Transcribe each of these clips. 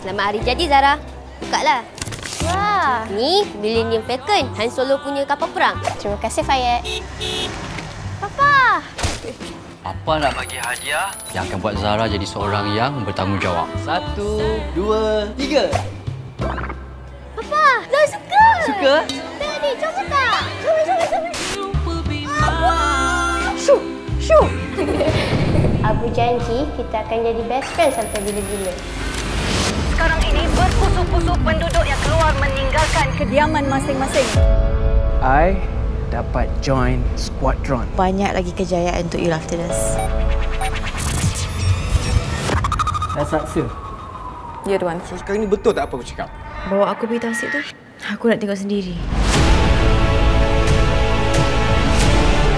Selamat hari jadi, Zara. Bukalah. Wah. Ni Millennium Falcon, Han Solo punya kapal perang. Terima kasih, Fayed. Papa! Apa nak bagi hadiah yang akan buat Zara jadi seorang yang bertanggungjawab? 1, 2, 3. Papa! Zara suka! Suka? Tengok ni, cuba tak? Cuba. Syuk! Syuk! Abu janji kita akan jadi best friend sampai bila-bila. Sekarang ini berpusuk-pusuk penduduk yang keluar meninggalkan kediaman masing-masing. I dapat join Squadron. Banyak lagi kejayaan untuk you after this. Dah saksa. You the one. Sekarang ni betul tak apa aku cakap? Bawa aku pergi tasik tu. Aku nak tengok sendiri.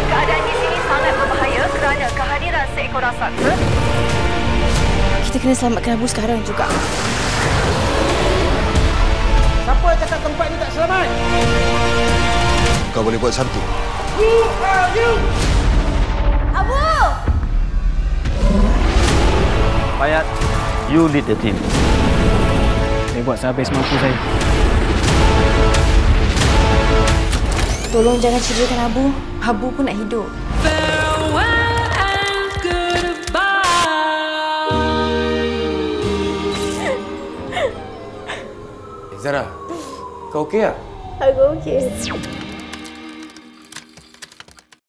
Keadaan di sini sangat berbahaya kerana kehadiran seekor raksasa. Kita kena selamatkan Abu sekarang juga. Siapa yang cakap tempat ni tak selamat? Kau boleh buat something. Abu! Fayed, you lead the team. Saya buat sehabis mampu saya. Tolong jangan cederakan Abu. Abu pun nak hidup. Zara, kau okey tak? Aku okey.